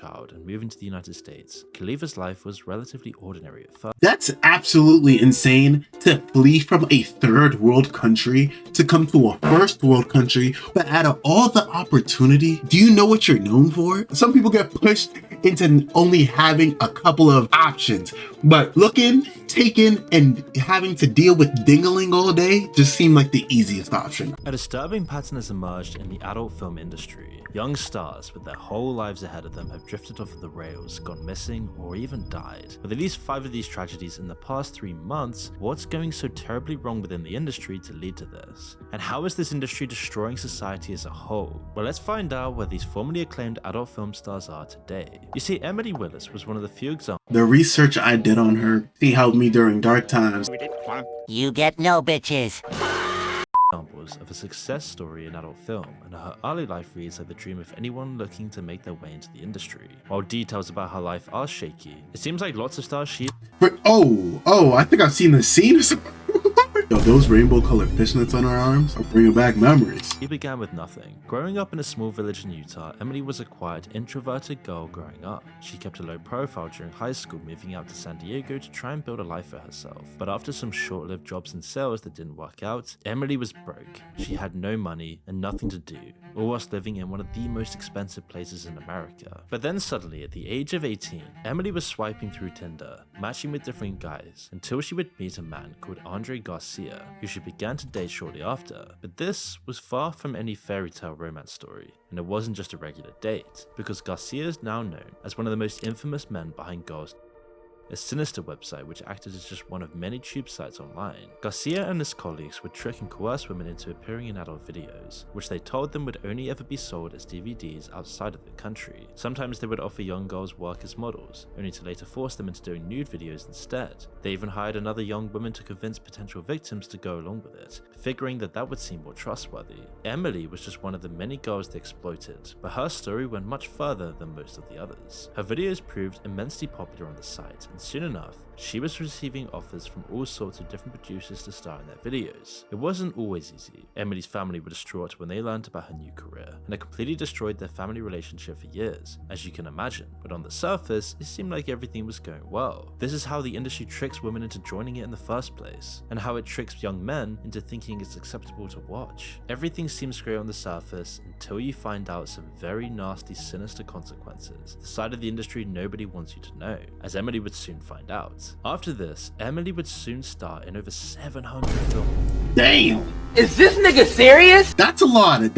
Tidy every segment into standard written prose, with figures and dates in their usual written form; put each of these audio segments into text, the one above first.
child and moving to the United States, Khalifa's life was relatively ordinary at first. That's absolutely insane to flee from a third world country to come to a first world country, but out of all the opportunity, do you know what you're known for? Some people get pushed into only having a couple of options, but looking, taking, and having to deal with dingling all day just seemed like the easiest option. A disturbing pattern has emerged in the adult film industry. Young stars with their whole lives ahead of them have drifted off of the rails, gone missing, or even died. With at least 5 of these tragedies in the past 3 months, what's going so terribly wrong within the industry to lead to this? And how is this industry destroying society as a whole? Well, let's find out where these formerly acclaimed adult film stars are today. You see, Emily Willis was one of the few examples. The research I did on her, she helped me during dark times. You get no bitches. Examples of a success story in adult film, and her early life reads like the dream of anyone looking to make their way into the industry. While details about her life are shaky, it seems like lots of stars I think I've seen this scene. Yo, those rainbow colored fishnets on her arms are bringing back memories. She began with nothing. Growing up in a small village in Utah, Emily was a quiet, introverted girl growing up. She kept a low profile during high school, moving out to San Diego to try and build a life for herself. But after some short-lived jobs in sales that didn't work out, Emily was broke. She had no money and nothing to do, all whilst living in one of the most expensive places in America. But then suddenly, at the age of 18, Emily was swiping through Tinder, matching with different guys, until she would meet a man called Andre Garcia, who she began to date shortly after. But this was far from any fairy tale romance story, and it wasn't just a regular date, because Garcia is now known as one of the most infamous men behind Girls, a sinister website which acted as just one of many tube sites online. Garcia and his colleagues would trick and coerce women into appearing in adult videos, which they told them would only ever be sold as DVDs outside of the country. Sometimes they would offer young girls work as models, only to later force them into doing nude videos instead. They even hired another young woman to convince potential victims to go along with it, figuring that that would seem more trustworthy. Emily was just one of the many girls they exploited, but her story went much further than most of the others. Her videos proved immensely popular on the site, and soon enough, she was receiving offers from all sorts of different producers to star in their videos. It wasn't always easy. Emily's family were distraught when they learned about her new career, and it completely destroyed their family relationship for years, as you can imagine. But on the surface, it seemed like everything was going well. This is how the industry tricks women into joining it in the first place, and how it tricks young men into thinking it's acceptable to watch. Everything seems great on the surface until you find out some very nasty, sinister consequences, the side of the industry nobody wants you to know, as Emily would soon find out. After this, Emily would soon star in over 700 films. Damn! Is this nigga serious? That's a lot of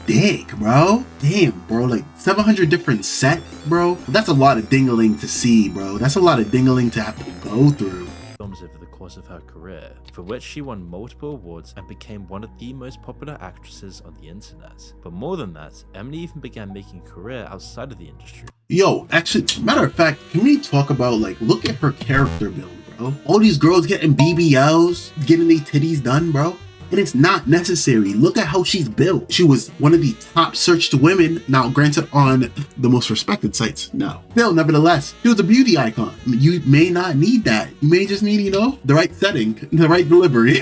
dick, bro. Damn, bro, like 700 different sets, bro. That's a lot of dingling to see, bro. That's a lot of dingling to have to go through. Over the course of her career, for which she won multiple awards and became one of the most popular actresses on the internet. But more than that, Emily even began making a career outside of the industry. Yo, actually, matter of fact, can we talk about, like, look at her character build, bro? All these girls getting BBLs, getting their titties done, bro. And it's not necessary. Look at how she's built. She was one of the top searched women, now granted on the most respected sites, no. Still, nevertheless, she was a beauty icon. I mean, you may not need that. You may just need, the right setting, the right delivery.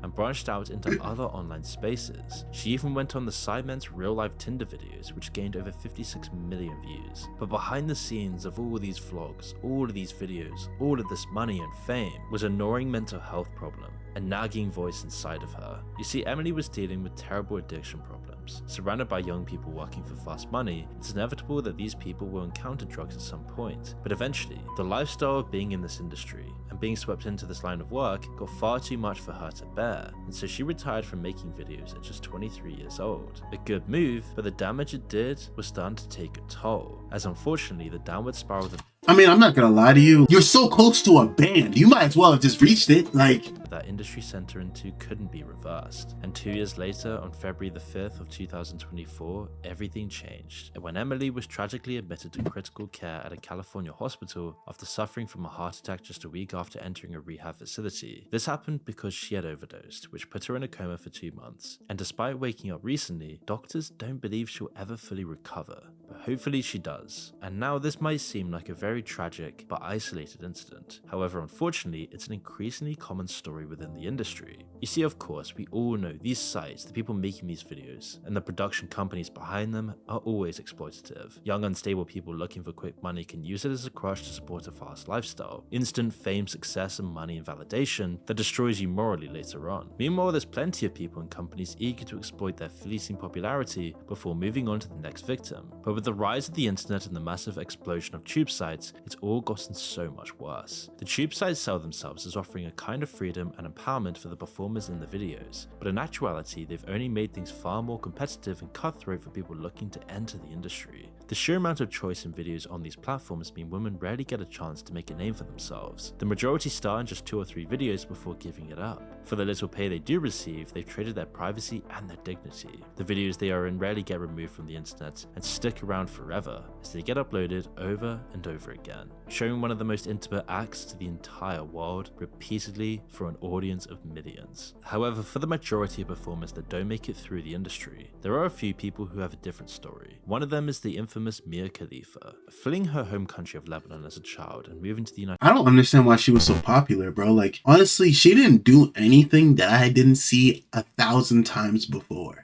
And branched out into other online spaces. She even went on the Sidemen's real-life Tinder videos, which gained over 56 million views. But behind the scenes of all these vlogs, all of these videos, all of this money and fame, was a gnawing mental health problem, a nagging voice inside of her. You see, Emily was dealing with terrible addiction problems. Surrounded by young people working for fast money, it's inevitable that these people will encounter drugs at some point. But eventually, the lifestyle of being in this industry and being swept into this line of work got far too much for her to bear, and so she retired from making videos at just 23 years old. A good move, but the damage it did was starting to take a toll, as unfortunately the downward spiral I mean, I'm not gonna lie to you. You're so close to a band. You might as well have just reached it. That industry center into couldn't be reversed. And 2 years later, on February the 5th of 2024, everything changed. And when Emily was tragically admitted to critical care at a California hospital after suffering from a heart attack just a week after entering a rehab facility. This happened because she had overdosed, which put her in a coma for 2 months. And despite waking up recently, doctors don't believe she'll ever fully recover. but hopefully she does. And now this might seem like a very tragic but isolated incident. However, unfortunately, it's an increasingly common story within the industry. You see, of course, we all know these sites, the people making these videos, and the production companies behind them are always exploitative. Young, unstable people looking for quick money can use it as a crutch to support a fast lifestyle. Instant fame, success, and money and validation that destroys you morally later on. Meanwhile, there's plenty of people and companies eager to exploit their fleeting popularity before moving on to the next victim. But with the rise of the internet and the massive explosion of tube sites, it's all gotten so much worse. The tube sites sell themselves as offering a kind of freedom and empowerment for the performers in the videos, but in actuality, they've only made things far more competitive and cutthroat for people looking to enter the industry. The sheer amount of choice in videos on these platforms mean women rarely get a chance to make a name for themselves. The majority star in just 2 or 3 videos before giving it up. For the little pay they do receive, they've traded their privacy and their dignity. The videos they are in rarely get removed from the internet and stick around forever as they get uploaded over and over again, showing one of the most intimate acts to the entire world repeatedly for an audience of millions. However, for the majority of performers that don't make it through the industry, there are a few people who have a different story. One of them is the infamous Mia Khalifa. Fleeing her home country of Lebanon as a child and moving to the United I don't understand why she was so popular, bro. Like, honestly, she didn't do anything that I didn't see 1,000 times before.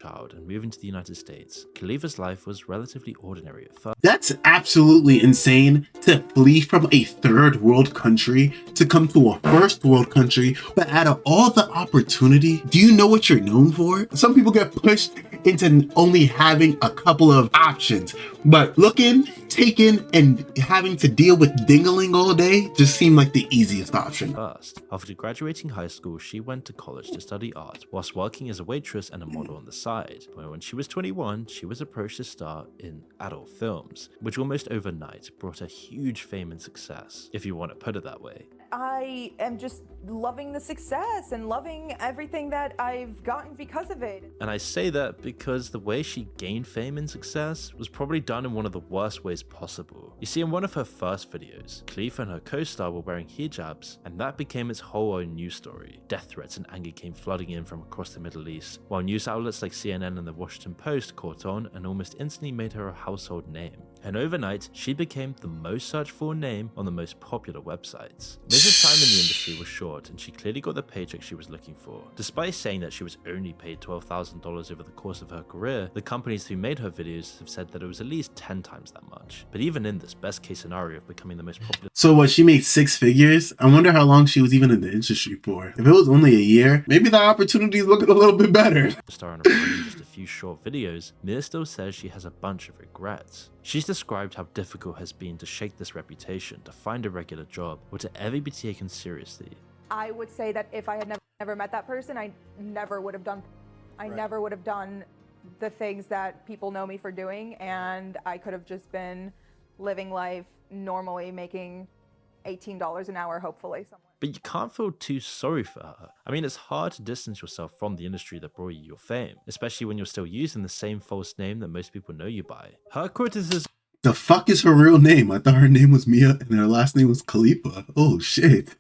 States. Khalifa's life was relatively ordinary at first. That's absolutely insane to flee from a third world country to come to a first world country, but out of all the opportunity, do you know what you're known for? Some people get pushed into only having a couple of options, but looking, taking, and having to deal with dingling all day just seemed like the easiest option. First, after graduating high school, she went to college to study art whilst working as a waitress and a model on the side. But when she was 21, she was approached to star in adult films, which almost overnight brought her huge fame and success, if you want to put it that way. I am just loving the success and loving everything that I've gotten because of it. And I say that because the way she gained fame and success was probably done in one of the worst ways possible. You see, in one of her first videos, Khalifa and her co-star were wearing hijabs, and that became its whole own news story. Death threats and anger came flooding in from across the Middle East, while news outlets like CNN and the Washington Post caught on and almost instantly made her a household name. And overnight, she became the most searched for name on the most popular websites. Mrs. time in the industry was short, and she clearly got the paycheck she was looking for. Despite saying that she was only paid $12,000 over the course of her career, the companies who made her videos have said that it was at least 10 times that much. But even in this best case scenario of becoming the most popular— So what, she made 6 figures? I wonder how long she was even in the industry for. If it was only a year, maybe the opportunity is looking a little bit better. Star in just a few short videos, Mia still says she has a bunch of regrets. She's described how difficult it has been to shake this reputation, to find a regular job, or to ever be taken seriously. I would say that if I had never met that person, I never would have done the things that people know me for doing, and I could have just been living life normally, making $18 an hour, hopefully, somewhere. But you can't feel too sorry for her. I mean, it's hard to distance yourself from the industry that brought you your fame, especially when you're still using the same false name that most people know you by. Her criticism— The fuck is her real name? I thought her name was Mia and her last name was Khalifa. Oh shit.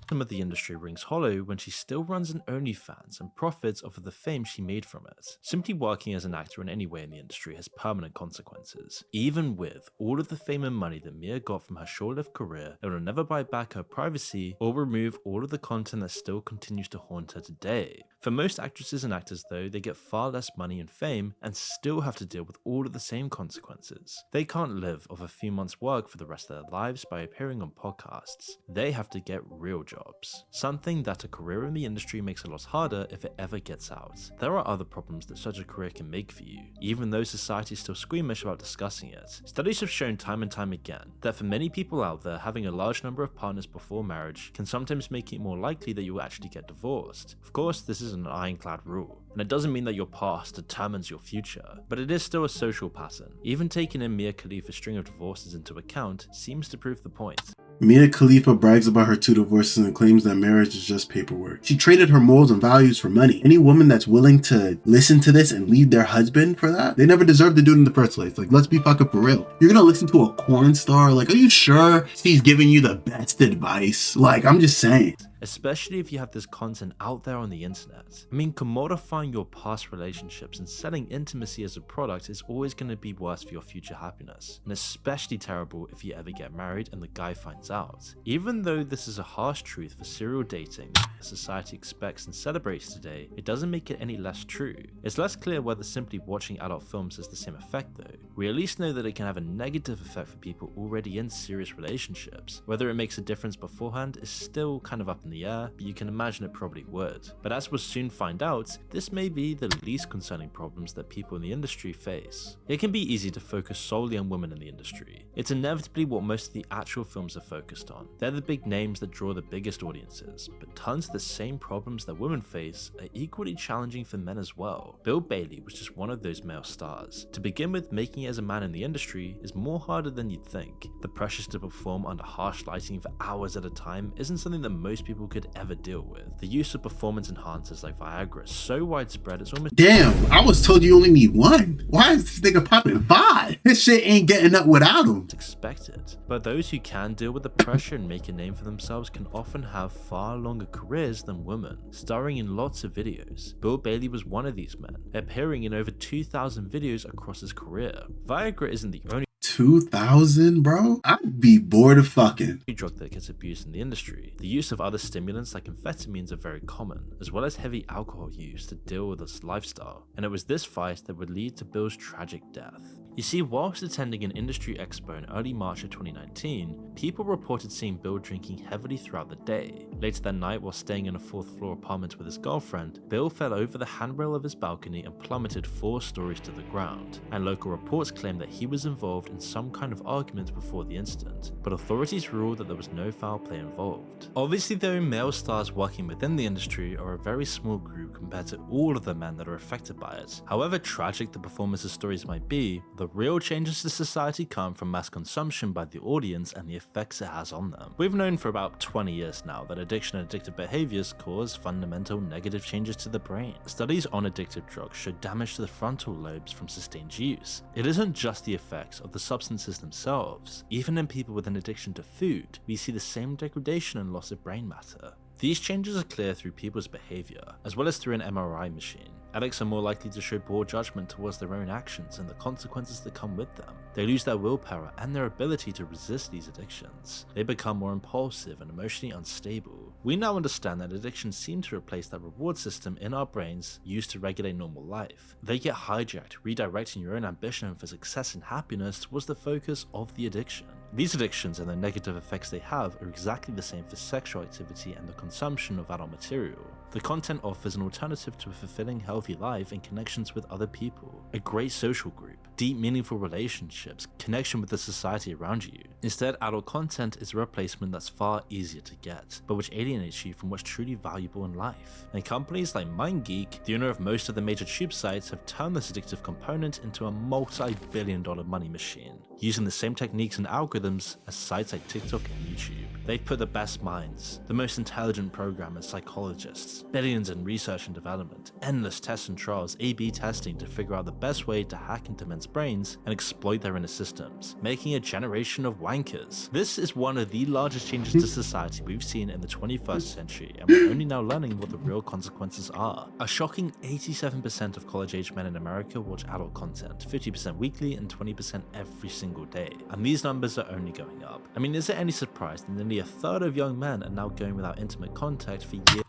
Some of the industry rings hollow when she still runs an OnlyFans and profits off of the fame she made from it. Simply working as an actor in any way in the industry has permanent consequences. Even with all of the fame and money that Mia got from her short-lived career, it will never buy back her privacy or remove all of the content that still continues to haunt her today. For most actresses and actors though, they get far less money and fame and still have to deal with all of the same consequences. They can't live off a few months' work for the rest of their lives by appearing on podcasts. They have to get real jobs. Something that a career in the industry makes a lot harder if it ever gets out. There are other problems that such a career can make for you, even though society is still squeamish about discussing it. Studies have shown time and time again that for many people out there, having a large number of partners before marriage can sometimes make it more likely that you will actually get divorced. Of course, this isn't an ironclad rule, and it doesn't mean that your past determines your future, but it is still a social pattern. Even taking in Mia Khalifa's string of divorces into account seems to prove the point. Mia Khalifa brags about her 2 divorces and claims that marriage is just paperwork. She traded her morals and values for money. Any woman that's willing to listen to this and leave their husband for that, they never deserved to do it in the first place. Like, let's be fucking for real. You're gonna listen to a porn star? Like, are you sure she's giving you the best advice? Like, I'm just saying. especially if you have this content out there on the internet. I mean, commodifying your past relationships and selling intimacy as a product is always going to be worse for your future happiness, and especially terrible if you ever get married and the guy finds out. Even though this is a harsh truth for serial dating that society expects and celebrates today, it doesn't make it any less true. It's less clear whether simply watching adult films has the same effect though. We at least know that it can have a negative effect for people already in serious relationships. Whether it makes a difference beforehand is still kind of up in the air, but you can imagine it probably would. But as we'll soon find out, this may be the least concerning problems that people in the industry face. It can be easy to focus solely on women in the industry. It's inevitably what most of the actual films are focused on. They're the big names that draw the biggest audiences, but tons of the same problems that women face are equally challenging for men as well. Bill Bailey was just one of those male stars. To begin with, making it as a man in the industry is more harder than you'd think. The pressures to perform under harsh lighting for hours at a time isn't something that most people could ever deal with. The use of performance enhancers like Viagra is so widespread it's almost— Damn, I was told you only need one. Why is this nigga popping 5? This shit ain't getting up without him. expected. But those who can deal with the pressure and make a name for themselves can often have far longer careers than women, starring in lots of videos. Bill Bailey was one of these men, appearing in over 2,000 videos across his career. Viagra isn't the only 2,000, bro? I'd be bored of fucking. drug that gets abused in the industry. The use of other stimulants like amphetamines are very common, as well as heavy alcohol use to deal with this lifestyle, and it was this vice that would lead to Bill's tragic death. You see, whilst attending an industry expo in early March of 2019, people reported seeing Bill drinking heavily throughout the day. Later that night, while staying in a 4th floor apartment with his girlfriend, Bill fell over the handrail of his balcony and plummeted 4 stories to the ground, and local reports claimed that he was involved in some kind of argument before the incident, but authorities ruled that there was no foul play involved. Obviously though, male stars working within the industry are a very small group compared to all of the men that are affected by it. However tragic the performers' stories might be, the real changes to society come from mass consumption by the audience and the effects it has on them. We've known for about 20 years now that addiction and addictive behaviors cause fundamental negative changes to the brain. Studies on addictive drugs show damage to the frontal lobes from sustained use. It isn't just the effects of the substances themselves. Even in people with an addiction to food, we see the same degradation and loss of brain matter. These changes are clear through people's behavior, as well as through an MRI machine. Addicts are more likely to show poor judgment towards their own actions and the consequences that come with them. They lose their willpower and their ability to resist these addictions. They become more impulsive and emotionally unstable. We now understand that addictions seem to replace that reward system in our brains used to regulate normal life. They get hijacked, redirecting your own ambition for success and happiness towards the focus of the addiction. These addictions and the negative effects they have are exactly the same for sexual activity and the consumption of adult material. The content offers an alternative to a fulfilling, healthy life and connections with other people, a great social group, deep, meaningful relationships, connection with the society around you. Instead, adult content is a replacement that's far easier to get, but which alienates you from what's truly valuable in life. And companies like MindGeek, the owner of most of the major tube sites, have turned this addictive component into a multi-billion-dollar money machine, using the same techniques and algorithms as sites like TikTok and YouTube. They've put the best minds, the most intelligent programmers, psychologists, billions in research and development, endless tests and trials, A/B testing to figure out the best way to hack into men's brains and exploit their inner systems, making a generation of wankers. This is one of the largest changes to society we've seen in the 21st century, and we're only now learning what the real consequences are. A shocking 87% of college-age men in America watch adult content, 50% weekly and 20% every single day, and these numbers are only going up. I mean, is it any surprise that nearly a third of young men are now going without intimate contact for years?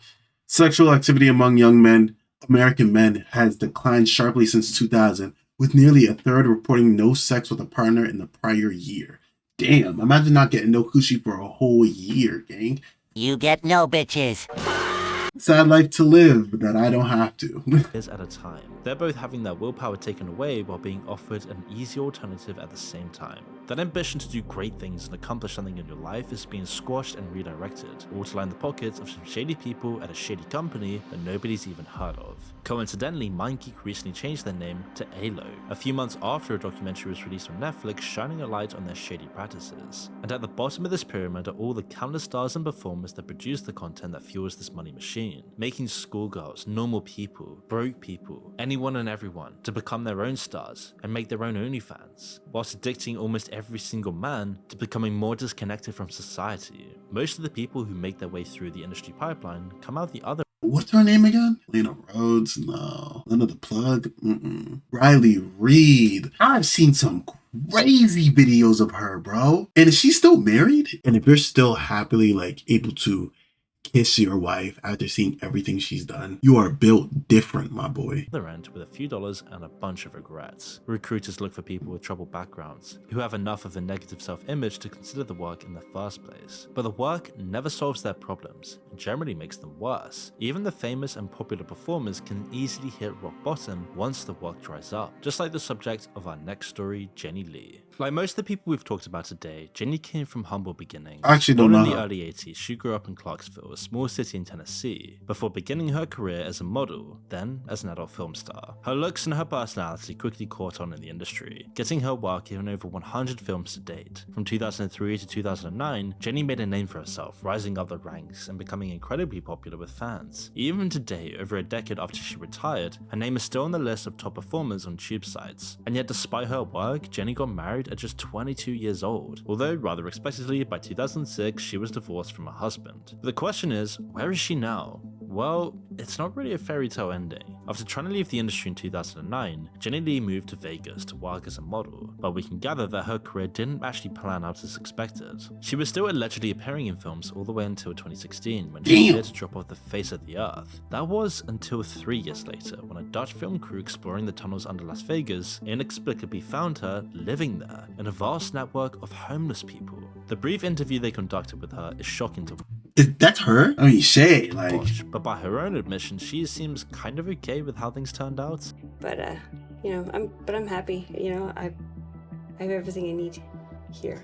Sexual activity among young men, American men, has declined sharply since 2000, with nearly a third reporting no sex with a partner in the prior year. Damn, imagine not getting no coochie for a whole year, gang. You get no bitches. Sad life to live that I don't have to. Years at a time. They're both having their willpower taken away while being offered an easy alternative at the same time. That ambition to do great things and accomplish something in your life is being squashed and redirected, all to line the pockets of some shady people at a shady company that nobody's even heard of. Coincidentally, MindGeek recently changed their name to ALO, a few months after a documentary was released on Netflix shining a light on their shady practices. And at the bottom of this pyramid are all the countless stars and performers that produce the content that fuels this money machine, making schoolgirls, normal people, broke people, anyone and everyone to become their own stars and make their own OnlyFans, whilst addicting almost every single man to becoming more disconnected from society. Most of the people who make their way through the industry pipeline come out the other. What's her name again? Lena Rhodes? No. None of the plug? Riley Reid. I've seen some crazy videos of her, bro. And is she still married? And if you're still happily like able to kiss your wife after seeing everything she's done, you are built different, my boy. Other end with a few dollars and a bunch of regrets. Recruiters look for people with troubled backgrounds, who have enough of a negative self-image to consider the work in the first place. But the work never solves their problems, and generally makes them worse. Even the famous and popular performers can easily hit rock bottom once the work dries up, just like the subject of our next story, Jenny Lee. Like most of the people we've talked about today, Jenny came from humble beginnings. I actually don't Born know in the her. early 80s, she grew up in Clarksville, a small city in Tennessee, before beginning her career as a model, then as an adult film star. Her looks and her personality quickly caught on in the industry, getting her work in over 100 films to date. From 2003 to 2009, Jenny made a name for herself, rising up the ranks and becoming incredibly popular with fans. Even today, over a decade after she retired, her name is still on the list of top performers on tube sites. And yet despite her work, Jenny got married at just 22 years old, although rather expectedly by 2006 she was divorced from her husband. But the question is, where is she now? Well, it's not really a fairy tale ending. After trying to leave the industry in 2009, Jenny Lee moved to Vegas to work as a model, but we can gather that her career didn't actually plan out as expected. She was still allegedly appearing in films all the way until 2016 when she appeared to drop off the face of the earth. That was until 3 years later when a Dutch film crew exploring the tunnels under Las Vegas inexplicably found her living there in a vast network of homeless people. The brief interview they conducted with her is shocking to That's her? I mean, Shay, like, watch, but by her own admission, she seems kind of okay with how things turned out. But I'm happy. I have everything I need here.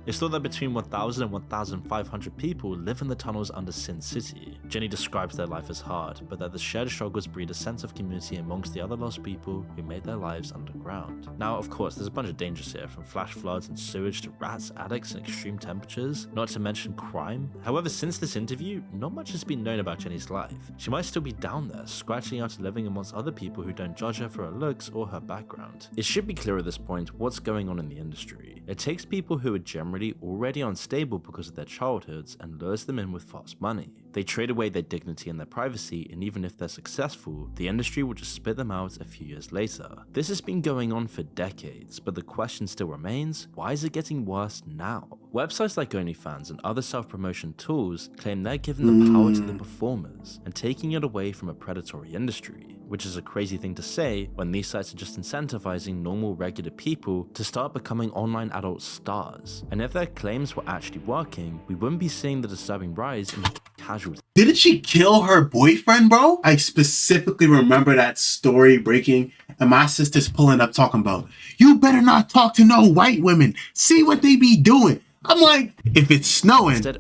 It's thought that between 1,000 and 1,500 people live in the tunnels under Sin City. Jenny describes their life as hard, but that the shared struggles breed a sense of community amongst the other lost people who made their lives underground. Now, of course, there's a bunch of dangers here, from flash floods and sewage to rats, addicts, and extreme temperatures, not to mention crime. However, since this interview, not much has been known about Jenny's life. She might still be down there, scratching out and living amongst other people who don't judge her for her looks or her background. It should be clear at this point what's going on in the industry. It takes people who are generally already unstable because of their childhoods and lures them in with fast money. They trade away their dignity and their privacy, and even if they're successful, the industry will just spit them out a few years later. This has been going on for decades, but the question still remains, why is it getting worse now? Websites like OnlyFans and other self-promotion tools claim they're giving the power to the performers and taking it away from a predatory industry, which is a crazy thing to say when these sites are just incentivizing normal regular people to start becoming online adult stars. And if their claims were actually working, we wouldn't be seeing the disturbing rise in casual. didn't she kill her boyfriend, bro? I specifically remember that story breaking and my sister's pulling up talking about, you better not talk to no white women. See what they be doing. I'm like, if it's snowing, Instead,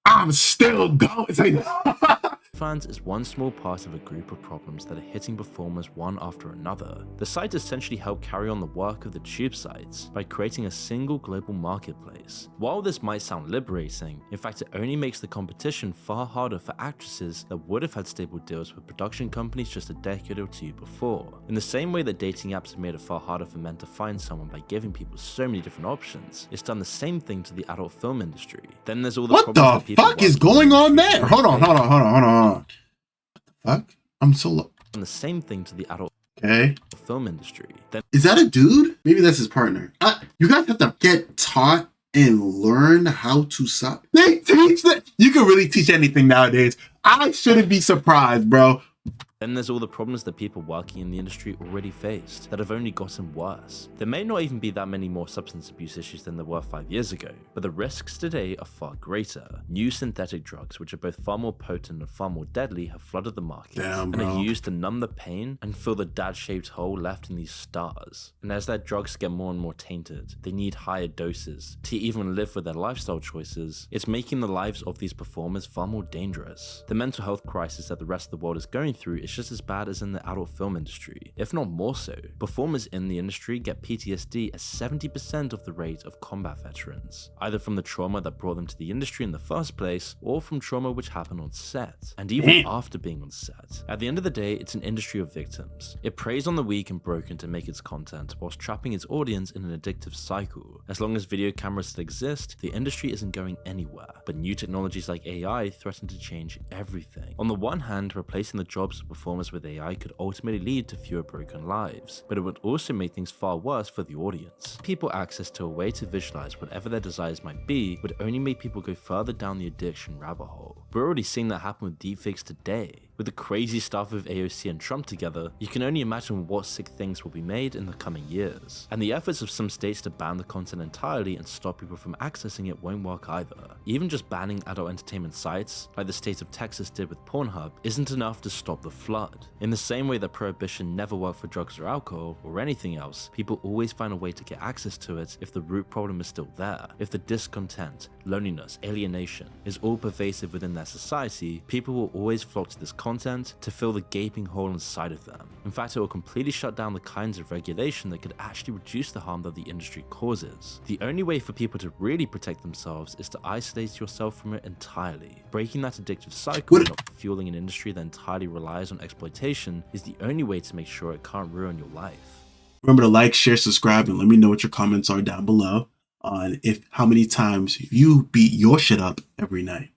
I'm still going. It's like, OnlyFans is one small part of a group of problems that are hitting performers one after another. The site essentially helped carry on the work of the tube sites by creating a single global marketplace. While this might sound liberating, in fact it only makes the competition far harder for actresses that would have had stable deals with production companies just a decade or two before. In the same way that dating apps have made it far harder for men to find someone by giving people so many different options, it's done the same thing to the adult film industry. Then there's all the what problems the that people fuck is working going in on the there? industry Hold on. What the fuck? I'm so low. and the same thing to the adult Okay. film industry. Then Is that a dude? Maybe that's his partner. You guys have to get taught and learn how to suck. They teach that. You can really teach anything nowadays. I shouldn't be surprised, bro. there's all the problems that people working in the industry already faced that have only gotten worse. There may not even be that many more substance abuse issues than there were 5 years ago, but the risks today are far greater. New synthetic drugs, which are both far more potent and far more deadly, have flooded the market Damn, and are bro. used to numb the pain and fill the dad-shaped hole left in these stars. And as their drugs get more and more tainted, they need higher doses to even live with their lifestyle choices. It's making the lives of these performers far more dangerous. The mental health crisis that the rest of the world is going through is it's just as bad as in the adult film industry, if not more so. Performers in the industry get PTSD at 70% of the rate of combat veterans, either from the trauma that brought them to the industry in the first place, or from trauma which happened on set, and even after being on set. At the end of the day, it's an industry of victims. It preys on the weak and broken to make its content, whilst trapping its audience in an addictive cycle. As long as video cameras still exist, the industry isn't going anywhere, but new technologies like AI threaten to change everything. On the one hand, replacing the jobs of performers with AI could ultimately lead to fewer broken lives, but it would also make things far worse for the audience. People access to a way to visualize whatever their desires might be would only make people go further down the addiction rabbit hole. We're already seeing that happen with deepfakes today. With the crazy stuff with AOC and Trump together, you can only imagine what sick things will be made in the coming years. And the efforts of some states to ban the content entirely and stop people from accessing it won't work either. Even just banning adult entertainment sites, like the state of Texas did with Pornhub, isn't enough to stop the flood. In the same way that prohibition never worked for drugs or alcohol, or anything else, people always find a way to get access to it if the root problem is still there. If the discontent, loneliness, alienation is all pervasive within their society, people will always flock to this content to fill the gaping hole inside of them. In fact, it will completely shut down the kinds of regulation that could actually reduce the harm that the industry causes. The only way for people to really protect themselves is to isolate yourself from it entirely. Breaking that addictive cycle and not fueling an industry that entirely relies on exploitation is the only way to make sure it can't ruin your life. Remember to like, share, subscribe, and let me know what your comments are down below on how many times you beat your shit up every night.